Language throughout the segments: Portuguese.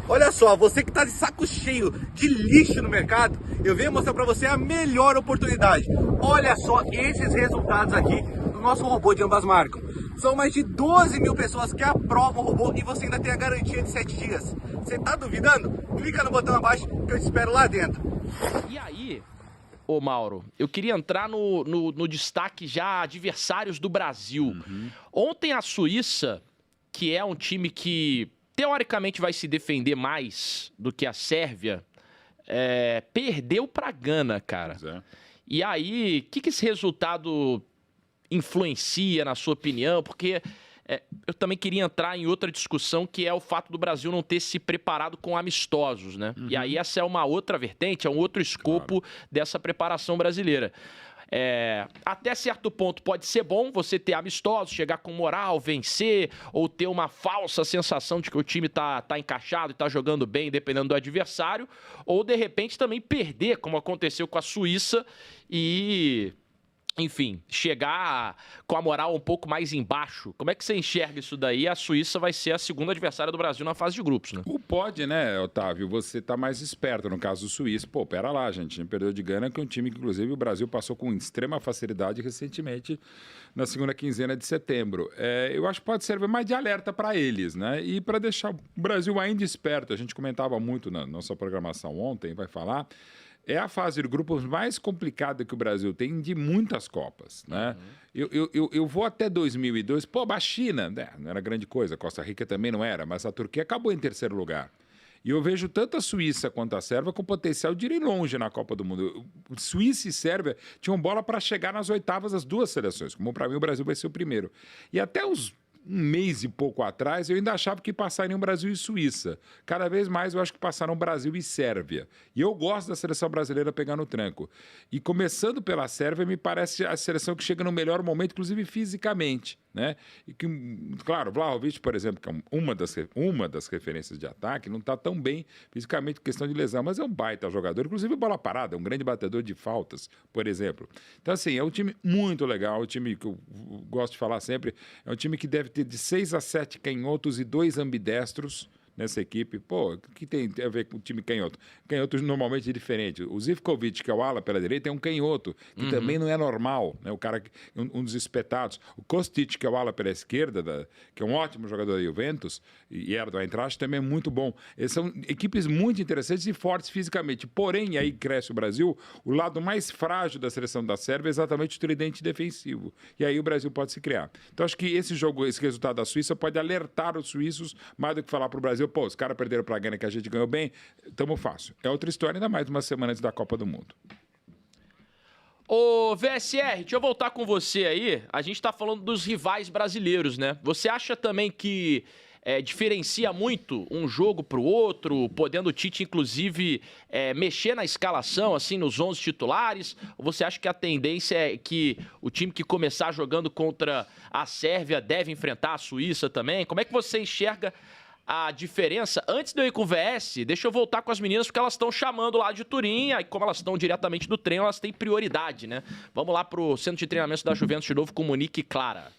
Olha só, você que tá de saco cheio de lixo no mercado, eu venho mostrar pra você a melhor oportunidade. Olha só esses resultados aqui do nosso robô de ambas marcas. São mais de 12 mil pessoas que aprovam o robô e você ainda tem a garantia de 7 dias. Você tá duvidando? Clica no botão abaixo que eu te espero lá dentro. E aí, ô Mauro, eu queria entrar no destaque já adversários do Brasil. Ontem a Suíça, que é um time que teoricamente vai se defender mais do que a Sérvia, perdeu pra Gana, cara. E aí, o que esse resultado influencia, na sua opinião? Porque eu também queria entrar em outra discussão, que é o fato do Brasil não ter se preparado com amistosos, né? E aí essa é uma outra vertente, é um outro escopo dessa preparação brasileira. Até certo ponto pode ser bom você ter amistosos, chegar com moral, vencer, ou ter uma falsa sensação de que o time tá encaixado e tá jogando bem, dependendo do adversário, ou de repente também perder, como aconteceu com a Suíça, e enfim, chegar com a moral um pouco mais embaixo. Como é que você enxerga isso daí? A Suíça vai ser a segunda adversária do Brasil na fase de grupos, né? Pode, né, Otávio? Você tá mais esperto no caso do Suíço. Pô, pera lá, gente. A gente perdeu de Gana, que é um time que, inclusive, o Brasil passou com extrema facilidade recentemente, na segunda quinzena de setembro. Eu acho que pode servir mais de alerta para eles, né? E para deixar o Brasil ainda esperto. A gente comentava muito na nossa programação ontem, vai falar. É a fase de grupos mais complicada que o Brasil tem de muitas Copas, né? Eu vou até 2002, a China, né, não era grande coisa, Costa Rica também não era, mas a Turquia acabou em terceiro lugar. E eu vejo tanto a Suíça quanto a Sérvia com potencial de ir longe na Copa do Mundo. Suíça e Sérvia tinham bola para chegar nas oitavas das duas seleções, como para mim o Brasil vai ser o primeiro. E até uns um mês e pouco atrás, eu ainda achava que passariam Brasil e Suíça. Cada vez mais eu acho que passaram Brasil e Sérvia. E eu gosto da seleção brasileira pegando o tranco. E começando pela Sérvia, me parece a seleção que chega no melhor momento, inclusive fisicamente, né? E que, claro, Vlahovic, por exemplo, que é uma das referências de ataque, não está tão bem fisicamente, questão de lesão, mas é um baita jogador, inclusive bola parada, é um grande batedor de faltas, por exemplo. Então, assim, é um time muito legal, um time que eu gosto de falar sempre, é um time que deve ter de 6 a 7 canhotos e 2 ambidestros nessa equipe. Pô, o que tem a ver com o time canhoto? Canhoto normalmente é diferente. O Zivkovic, que é o ala pela direita, é um canhoto, que também não é normal, né? O cara, um dos espetados. O Kostic, que é o ala pela esquerda, que é um ótimo jogador da Juventus, e era do Eintracht, também é muito bom. Eles são equipes muito interessantes e fortes fisicamente. Porém, aí cresce o Brasil, o lado mais frágil da seleção da Sérvia é exatamente o tridente defensivo. E aí o Brasil pode se criar. Então, acho que esse jogo, esse resultado da Suíça pode alertar os suíços mais do que falar para o Brasil, pô, os caras perderam para a Gana que a gente ganhou bem, tamo fácil. É outra história, ainda mais uma semana antes da Copa do Mundo. Ô, VSR, deixa eu voltar com você aí. A gente tá falando dos rivais brasileiros, né? Você acha também que diferencia muito um jogo pro outro, podendo o Tite, inclusive, mexer na escalação, assim, nos 11 titulares? Ou você acha que a tendência é que o time que começar jogando contra a Sérvia deve enfrentar a Suíça também? Como é que você enxerga a diferença? Antes de eu ir com o VS, deixa eu voltar com as meninas, porque elas estão chamando lá de Turim, e como elas estão diretamente do treino, elas têm prioridade, né? Vamos lá pro centro de treinamento da Juventus de novo com Monique e Clara.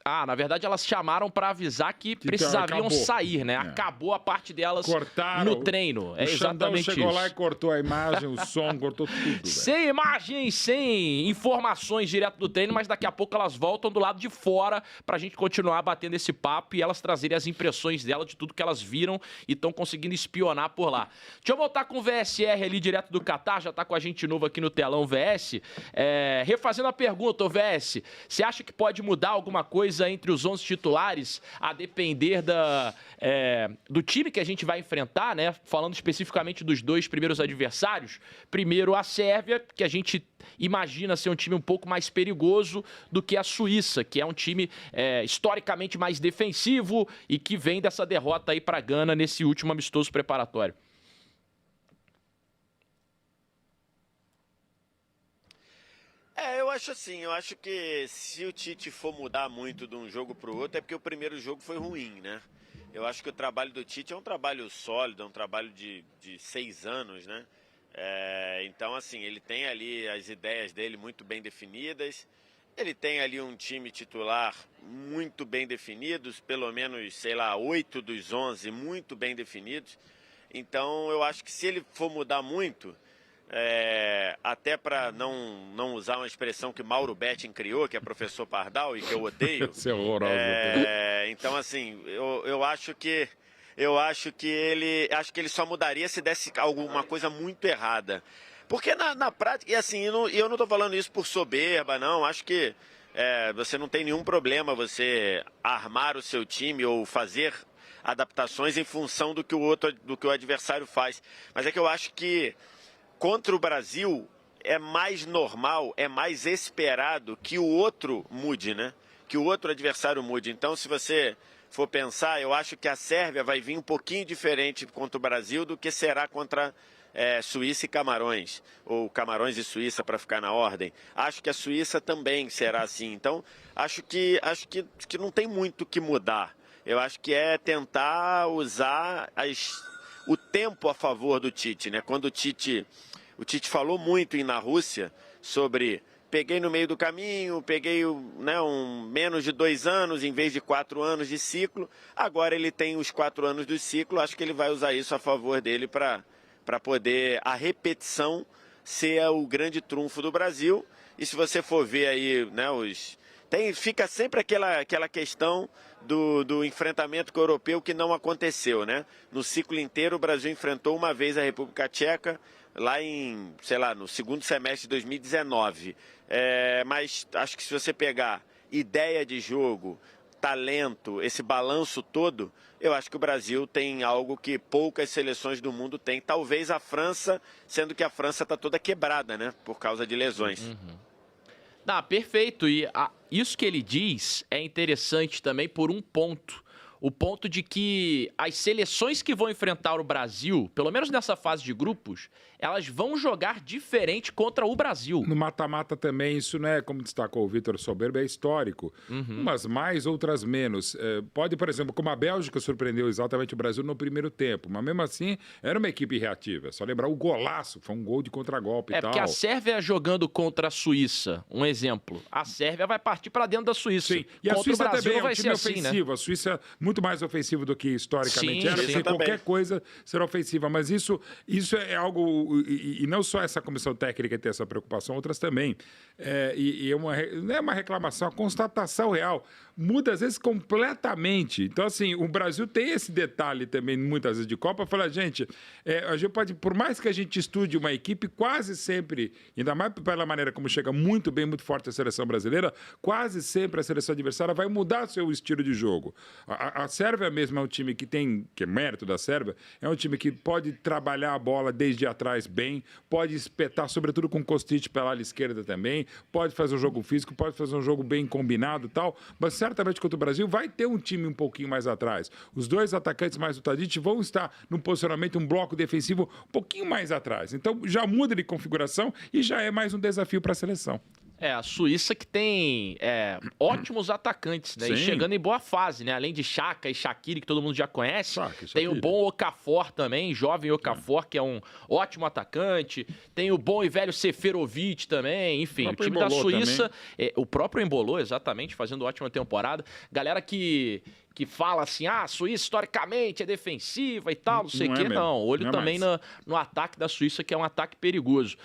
Ah, na verdade elas chamaram pra avisar que precisariam sair, né? Acabou a parte delas. Cortaram no treino. É exatamente isso. Chegou lá e cortou a imagem, o som, cortou tudo. Sem imagem, sem informações direto do treino, mas daqui a pouco elas voltam do lado de fora pra gente continuar batendo esse papo e elas trazerem as impressões dela de tudo que elas viram e estão conseguindo espionar por lá. Deixa eu voltar com o VSR ali direto do Catar, já tá com a gente novo aqui no telão, VS. Refazendo a pergunta, VS, você acha que pode mudar alguma coisa entre os 11 titulares, a depender do time que a gente vai enfrentar, né? Falando especificamente dos dois primeiros adversários. Primeiro, a Sérvia, que a gente imagina ser um time um pouco mais perigoso do que a Suíça, que é um time historicamente mais defensivo e que vem dessa derrota aí para a Gana nesse último amistoso preparatório. Eu acho assim, eu acho que se o Tite for mudar muito de um jogo para o outro, é porque o primeiro jogo foi ruim, né? Eu acho que o trabalho do Tite é um trabalho sólido, é um trabalho de 6 anos, né? Então, assim, ele tem ali as ideias dele muito bem definidas. Ele tem ali um time titular muito bem definidos, pelo menos, sei lá, 8 dos 11 muito bem definidos. Então, eu acho que se ele for mudar muito, até para não usar uma expressão que Mauro Betting criou, que é professor Pardal e que eu odeio. Isso é horroroso. Então, assim, eu acho que ele só mudaria se desse alguma coisa muito errada. Porque na prática, e assim, eu não estou falando isso por soberba, não. Acho que você não tem nenhum problema você armar o seu time ou fazer adaptações em função do que o adversário faz. Mas é que eu acho que contra o Brasil é mais normal, é mais esperado que o outro mude, né? Que o outro adversário mude. Então, se você for pensar, eu acho que a Sérvia vai vir um pouquinho diferente contra o Brasil do que será contra Suíça e Camarões, ou Camarões e Suíça para ficar na ordem. Acho que a Suíça também será assim. Então, acho que não tem muito o que mudar. Eu acho que é tentar usar o tempo a favor do Tite, né? Quando o Tite falou muito na Rússia sobre peguei no meio do caminho, peguei menos de 2 anos em vez de 4 anos de ciclo. Agora ele tem os 4 anos do ciclo, acho que ele vai usar isso a favor dele para poder a repetição ser o grande trunfo do Brasil. E se você for ver aí, né, fica sempre aquela questão do enfrentamento com o europeu que não aconteceu, né? No ciclo inteiro o Brasil enfrentou uma vez a República Tcheca, lá no segundo semestre de 2019. Mas acho que se você pegar ideia de jogo, talento, esse balanço todo, eu acho que o Brasil tem algo que poucas seleções do mundo têm. Talvez a França, sendo que a França está toda quebrada, né? Por causa de lesões. Perfeito. E isso que ele diz é interessante também por um ponto. O ponto de que as seleções que vão enfrentar o Brasil, pelo menos nessa fase de grupos, elas vão jogar diferente contra o Brasil. No mata-mata também, isso não é, como destacou o Vitor Soberba, é histórico. Umas mais, outras menos. Pode, por exemplo, como a Bélgica surpreendeu exatamente o Brasil no primeiro tempo, mas mesmo assim era uma equipe reativa. Só lembrar o golaço, foi um gol de contragolpe e tal. Porque a Sérvia jogando contra a Suíça, um exemplo, a Sérvia vai partir para dentro da Suíça. Sim, e a contra Suíça o Brasil também não vai é um time ser ofensivo. assim, né? A Suíça muito mais ofensivo do que historicamente era, porque também. qualquer coisa será ofensiva. Mas isso é algo... E não só essa comissão técnica tem essa preocupação, outras também. Não é uma reclamação, é uma constatação real. Muda, às vezes, completamente. Então, assim, o Brasil tem esse detalhe também, muitas vezes, de Copa. Fala, gente, a gente pode, por mais que a gente estude uma equipe, quase sempre, ainda mais pela maneira como chega muito bem, muito forte a seleção brasileira, quase sempre a seleção adversária vai mudar seu estilo de jogo. A Sérvia mesmo é um time que é mérito da Sérvia, é um time que pode trabalhar a bola desde atrás bem, pode espetar, sobretudo com o Kostic pela ala esquerda também, pode fazer um jogo físico, pode fazer um jogo bem combinado e tal, mas certamente contra o Brasil vai ter um time um pouquinho mais atrás. Os dois atacantes mais do Tadic vão estar num posicionamento, um bloco defensivo um pouquinho mais atrás. Então já muda de configuração e já é mais um desafio para a seleção. A Suíça que tem ótimos atacantes, né? E chegando em boa fase, né? Além de Xhaka e Shaqiri, que todo mundo já conhece. Tem o bom Okafor também, jovem Okafor, que é um ótimo atacante. Tem o bom e velho Seferovic também. Enfim, o time da Suíça... o próprio Embolo, exatamente, fazendo ótima temporada. Galera que fala assim, a Suíça historicamente é defensiva e tal, não sei o quê. Não, olho também no ataque da Suíça, que é um ataque perigoso.